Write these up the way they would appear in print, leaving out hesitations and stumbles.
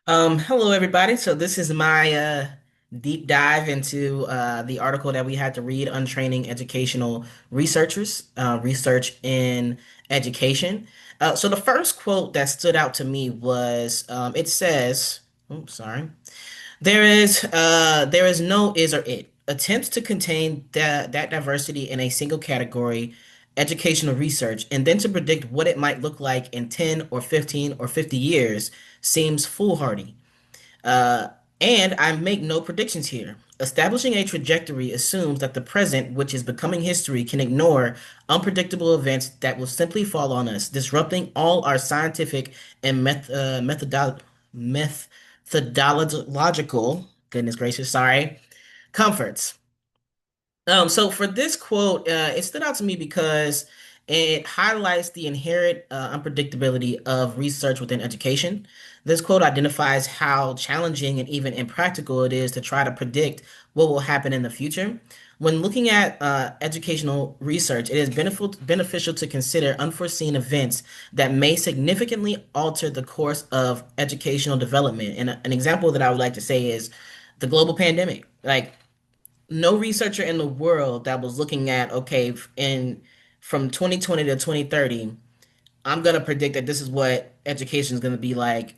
Hello everybody. So this is my deep dive into the article that we had to read, Untraining Educational Researchers, Research in Education. So the first quote that stood out to me was it says, oh, sorry. There is no is or it. Attempts to contain that diversity in a single category, educational research, and then to predict what it might look like in 10 or 15 or 50 years seems foolhardy. Uh, and I make no predictions here. Establishing a trajectory assumes that the present, which is becoming history, can ignore unpredictable events that will simply fall on us, disrupting all our scientific and methodological, goodness gracious, sorry, comforts. So for this quote, it stood out to me because it highlights the inherent unpredictability of research within education. This quote identifies how challenging and even impractical it is to try to predict what will happen in the future. When looking at educational research, it is beneficial to consider unforeseen events that may significantly alter the course of educational development. And an example that I would like to say is the global pandemic. Like, no researcher in the world that was looking at, okay, in from 2020 to 2030, I'm gonna predict that this is what education is gonna be like.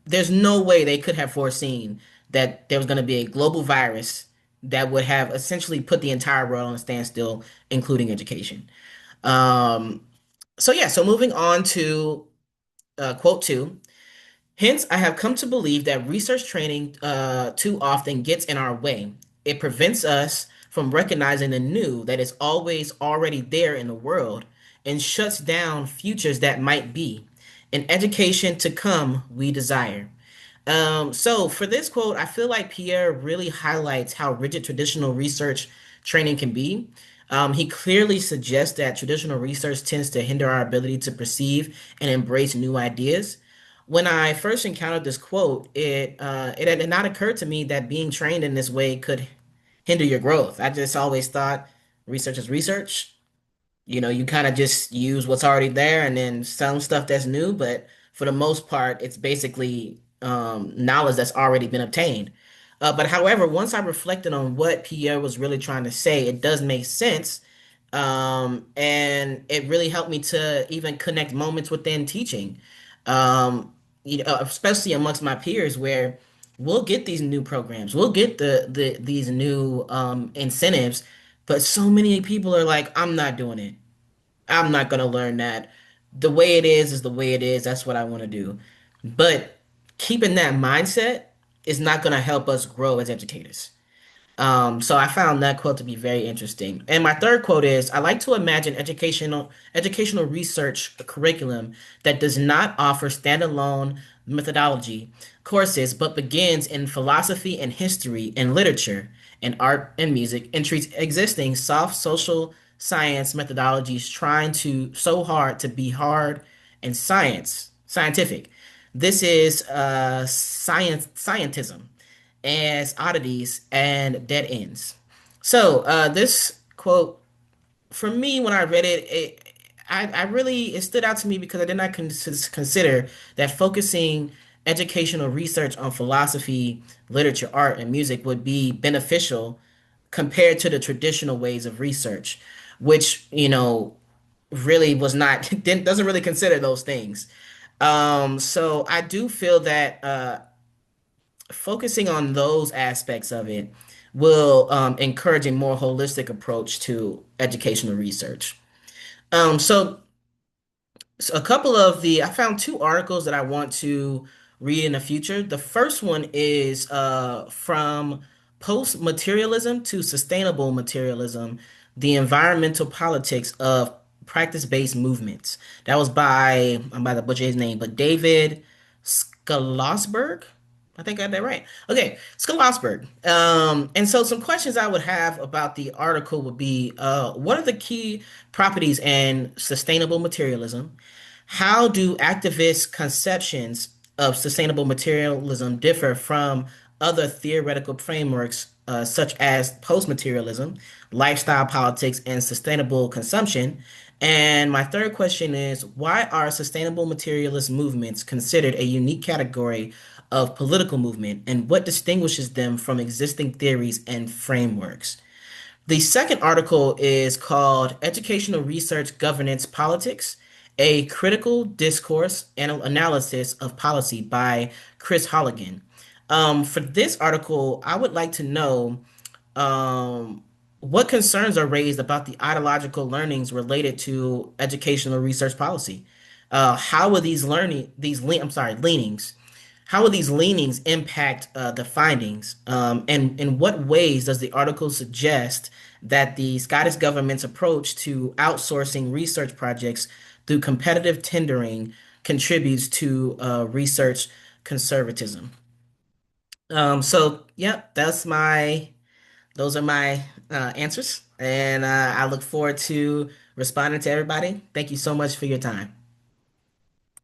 There's no way they could have foreseen that there was gonna be a global virus that would have essentially put the entire world on a standstill, including education. Um, so yeah, so moving on to quote two. Hence, I have come to believe that research training too often gets in our way. It prevents us from recognizing the new that is always already there in the world and shuts down futures that might be. An education to come we desire. So for this quote, I feel like Pierre really highlights how rigid traditional research training can be. He clearly suggests that traditional research tends to hinder our ability to perceive and embrace new ideas. When I first encountered this quote, it had not occurred to me that being trained in this way could hinder your growth. I just always thought research is research. You kind of just use what's already there and then some stuff that's new, but for the most part, it's basically knowledge that's already been obtained. But however, once I reflected on what Pierre was really trying to say, it does make sense. And it really helped me to even connect moments within teaching. Um, especially amongst my peers where we'll get these new programs, we'll get these new incentives, but so many people are like, I'm not doing it. I'm not gonna learn that. The way it is the way it is. That's what I want to do. But keeping that mindset is not gonna help us grow as educators. So I found that quote to be very interesting. And my third quote is, I like to imagine educational research curriculum that does not offer standalone methodology courses, but begins in philosophy and history and literature and art and music and treats existing soft social science methodologies trying to so hard to be hard and scientific. This is scientism as oddities and dead ends. So this quote, for me, when I read it, I really, it stood out to me because I did not consider that focusing educational research on philosophy, literature, art, and music would be beneficial compared to the traditional ways of research, which, really was not, doesn't really consider those things. So I do feel that focusing on those aspects of it will encourage a more holistic approach to educational research. So a couple of I found two articles that I want to read in the future. The first one is from Post-Materialism to Sustainable Materialism, the Environmental Politics of Practice-Based Movements. That was by, I'm about to butcher his name, but David Schlossberg. I think I got that right. Okay, Schlossberg. And so some questions I would have about the article would be, what are the key properties in sustainable materialism? How do activist conceptions of sustainable materialism differ from other theoretical frameworks, such as post-materialism, lifestyle politics, and sustainable consumption? And my third question is, why are sustainable materialist movements considered a unique category of political movement, and what distinguishes them from existing theories and frameworks? The second article is called Educational Research Governance Politics, a Critical Discourse and Analysis of Policy by Chris Holligan. For this article, I would like to know um, what concerns are raised about the ideological learnings related to educational research policy? How will leanings, how will these leanings impact the findings? And in what ways does the article suggest that the Scottish government's approach to outsourcing research projects through competitive tendering contributes to research conservatism? Yep, those are my answers, and I look forward to responding to everybody. Thank you so much for your time.